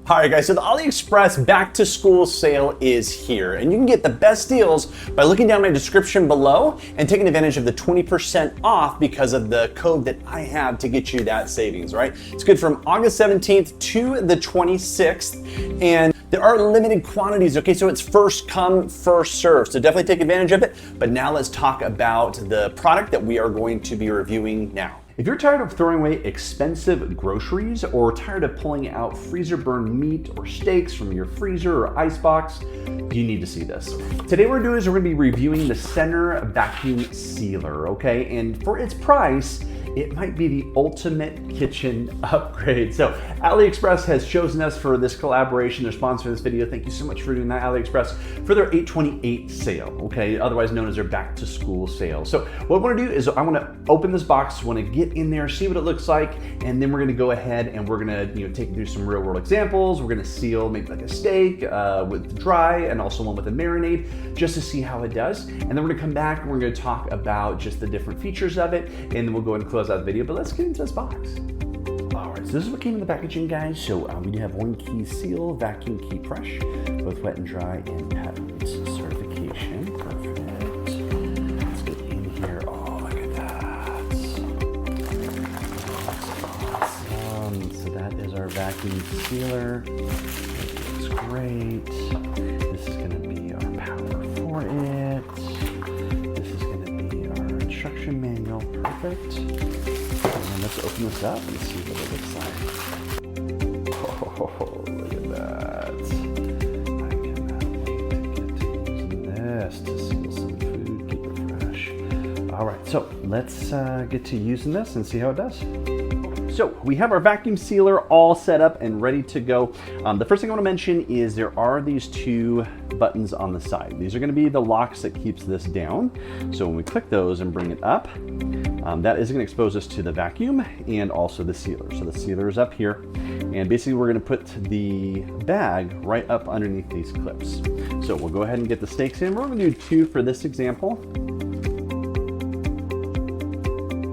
All right guys, so the AliExpress back to school sale is here, and you can get the best deals by looking down my description below and taking advantage of the 20% off because of the code that I have to get you that savings, right? It's good from August 17th to the 26th, and there are limited quantities, okay? So it's first come, first serve. So definitely take advantage of it. But now let's talk about the product that we are going to be reviewing now. If you're tired of throwing away expensive groceries or tired of pulling out freezer burned meat or steaks from your freezer or icebox, you need to see this. Today what we're doing is we're gonna be reviewing the CENRR vacuum sealer, okay? And for its price, it might be the ultimate kitchen upgrade. So AliExpress has chosen us for this collaboration. They're sponsoring this video. Thank you so much for doing that, AliExpress, for their 8/28 sale, okay? Otherwise known as their back to school sale. So what I wanna do is I wanna open this box, wanna get in there, see what it looks like, and then we're gonna go ahead and we're gonna take you through some real world examples. We're gonna seal maybe like a steak with dry and also one with a marinade just to see how it does. And then we're gonna come back and we're gonna talk about just the different features of it, and then we'll go ahead and close out the video, but let's get into this box. All right, so this is what came in the packaging, guys. So we do have one key seal, vacuum key fresh, both wet and dry, and patent certification. Perfect. Let's get in here. Oh, look at that. Awesome. So that is our vacuum sealer. It looks great. This is gonna be our power for it. This is gonna be our instruction manual. Perfect. Let's open this up and see what it looks like. Oh, look at that. I cannot wait to get to using this to seal some food, keep it fresh. All right, so let's get to using this and see how it does. So we have our vacuum sealer all set up and ready to go. The first thing I want to mention is there are these two buttons on the side. These are going to be the locks that keeps this down. So when we click those and bring it up, that is going to expose us to the vacuum and also the sealer. So the sealer is up here, and basically we're going to put the bag right up underneath these clips. So we'll go ahead and get the stakes in. We're going to do two for this example.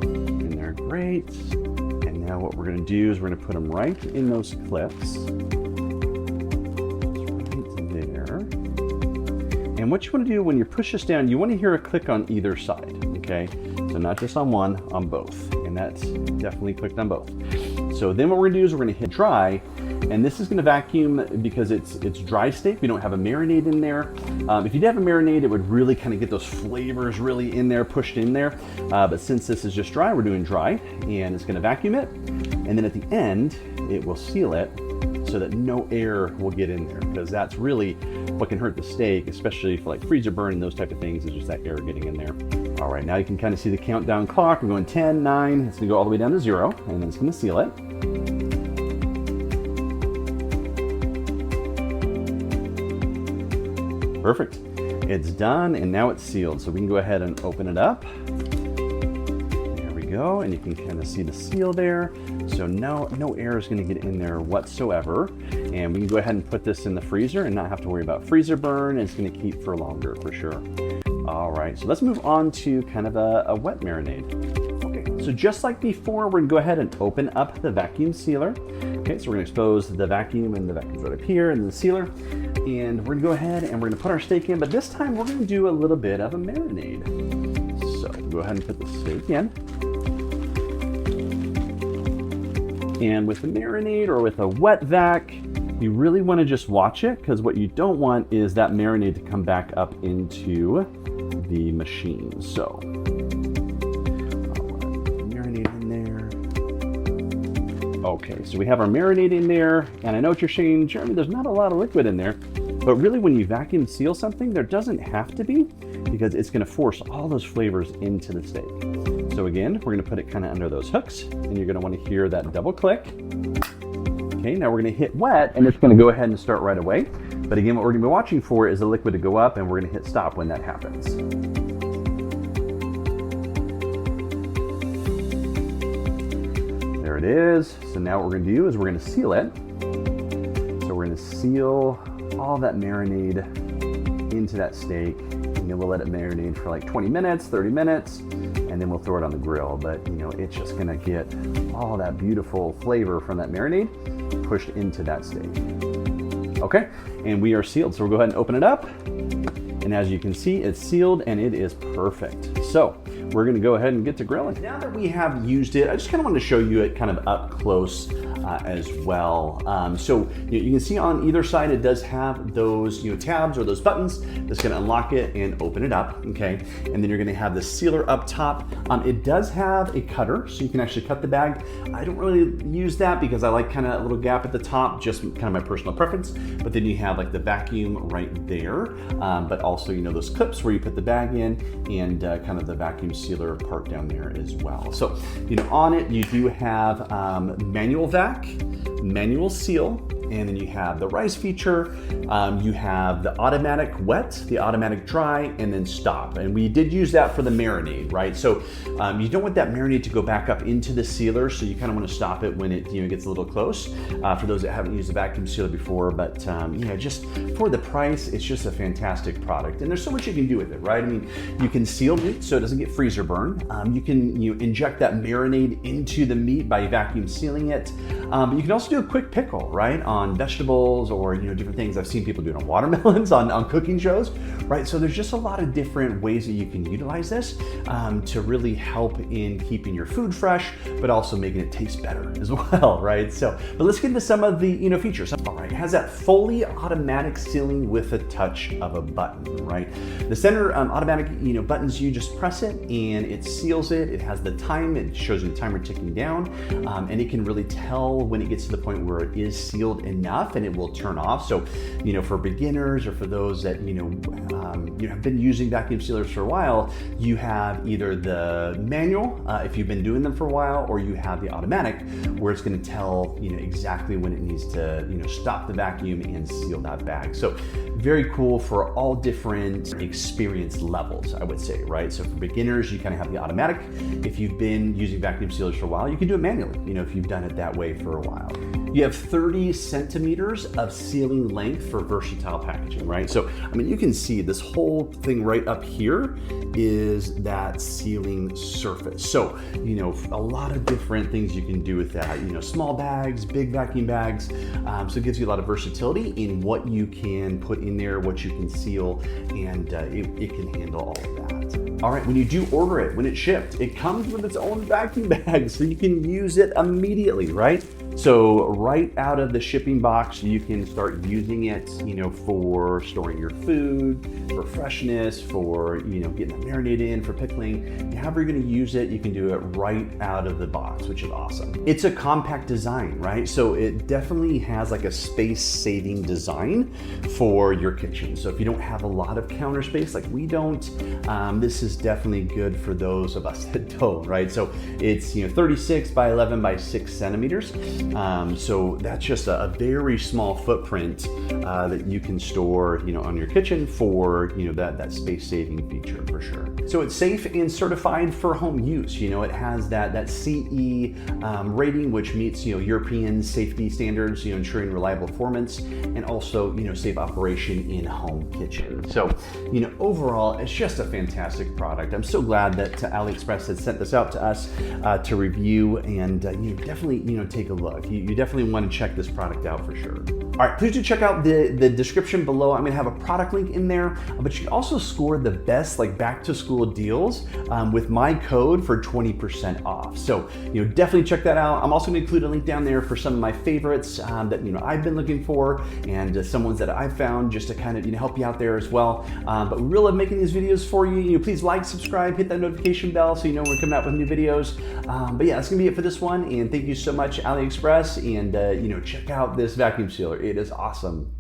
And they're great. And now what we're going to do is we're going to put them right in those clips. Right there. And what you want to do when you push this down, you want to hear a click on either side, okay? So not just on one, on both. And that's definitely clicked on both. So then what we're gonna do is we're gonna hit dry, and this is gonna vacuum because it's dry steak. We don't have a marinade in there. If you did have a marinade, it would really kind of get those flavors really in there, pushed in there. But since this is just dry, we're doing dry, and it's gonna vacuum it. And then at the end, it will seal it so that no air will get in there, because that's really what can hurt the steak, especially for like freezer burn and those type of things, is just that air getting in there. All right, now you can kind of see the countdown clock. We're going 10, 9, it's gonna go all the way down to 0, and then it's gonna seal it. Perfect, it's done, and now it's sealed. So we can go ahead and open it up. There we go, and you can kind of see the seal there. So no air is gonna get in there whatsoever. And we can go ahead and put this in the freezer and not have to worry about freezer burn. It's gonna keep for longer for sure. All right, so let's move on to kind of a wet marinade. Okay, so just like before, we're gonna go ahead and open up the vacuum sealer. Okay, so we're gonna expose the vacuum, and the vacuum's right up here, and the sealer. And we're gonna go ahead and we're gonna put our steak in, but this time we're gonna do a little bit of a marinade. So go ahead and put the steak in. And with the marinade or with a wet vac, you really wanna just watch it, because what you don't want is that marinade to come back up into the machine. So marinade in there. Okay, so we have our marinade in there, and I know what you're saying, Jeremy, there's not a lot of liquid in there, but really when you vacuum seal something, there doesn't have to be, because it's gonna force all those flavors into the steak. So again, we're gonna put it kind of under those hooks, and you're gonna wanna hear that double click. Okay, now we're gonna hit wet, and it's gonna go ahead and start right away. But again, what we're gonna be watching for is the liquid to go up, and we're gonna hit stop when that happens. There it is. So now what we're gonna do is we're gonna seal it. So we're gonna seal all that marinade into that steak, and then we'll let it marinate for like 20 minutes, 30 minutes, and then we'll throw it on the grill. But you know, it's just gonna get all that beautiful flavor from that marinade pushed into that steak. Okay, and we are sealed. So we'll go ahead and open it up. And as you can see, it's sealed and it is perfect. So we're gonna go ahead and get to grilling. Now that we have used it, I just kind of wanted to show you it kind of up close as well. So you can see on either side, it does have those tabs or those buttons that's gonna unlock it and open it up, okay? And then you're gonna have the sealer up top. It does have a cutter, so you can actually cut the bag. I don't really use that because I like kind of a little gap at the top, just kind of my personal preference. But then you have like the vacuum right there, but also those clips where you put the bag in, and kind of the vacuum sealer part down there as well. So on it you do have manual vac, manual seal, and then you have the rise feature, you have the automatic wet, the automatic dry, and then stop. And we did use that for the marinade, right? So you don't want that marinade to go back up into the sealer, so you kind of want to stop it when it gets a little close. For those that haven't used a vacuum sealer before, but yeah, just for the price, it's just a fantastic product. And there's so much you can do with it, right? I mean, you can seal meat so it doesn't get freezer burn. You can inject that marinade into the meat by vacuum sealing it. But you can also do a quick pickle, right? On vegetables or different things. I've seen people do it on watermelons on cooking shows, right? So there's just a lot of different ways that you can utilize this to really help in keeping your food fresh, but also making it taste better as well, right? So, but let's get into some of the features. All right, it has that fully automatic sealing with a touch of a button, right? The center automatic buttons, you just press it and it seals it. It has the time, it shows you the timer ticking down, and it can really tell when it gets to the point where it is sealed enough and it will turn off. So for beginners or for those that have been using vacuum sealers for a while, you have either the manual if you've been doing them for a while, or you have the automatic where it's going to tell exactly when it needs to stop the vacuum and seal that bag. So very cool for all different experience levels, I would say, right? So for beginners, you kind of have the automatic. If you've been using vacuum sealers for a while, you can do it manually, if you've done it that way for a while. You have 30 centimeters of sealing length for versatile packaging, right? So, I mean, you can see this whole thing right up here is that sealing surface. So, a lot of different things you can do with that, small bags, big vacuum bags. So it gives you a lot of versatility in what you can put in there, what you can seal, and it can handle all of that. All right, when you do order it, when it's shipped, it comes with its own vacuum bag, so you can use it immediately, right? So right out of the shipping box, you can start using it, for storing your food, for freshness, for, getting the marinade in, for pickling. However you're gonna use it, you can do it right out of the box, which is awesome. It's a compact design, right? So it definitely has like a space-saving design for your kitchen. So if you don't have a lot of counter space like we don't, this is definitely good for those of us that don't, right? So it's 36 by 11 by 6 centimeters. So that's just a very small footprint that you can store, on your kitchen for, that space-saving feature for sure. So it's safe and certified for home use. It has that CE rating, which meets, European safety standards, ensuring reliable performance and also, safe operation in home kitchen. So, overall, it's just a fantastic product. I'm so glad that AliExpress has sent this out to us to review, and definitely, take a look. You definitely want to check this product out for sure. All right, please do check out the description below. I'm going to have a product link in there, but you can also score the best back to school deals with my code for 20% off. So definitely check that out. I'm also going to include a link down there for some of my favorites that I've been looking for, and some ones that I've found just to kind of help you out there as well. But we really love making these videos for you. Please like, subscribe, hit that notification bell so when we're coming out with new videos. But yeah, that's going to be it for this one. And thank you so much, AliExpress, and check out this vacuum sealer. It is awesome.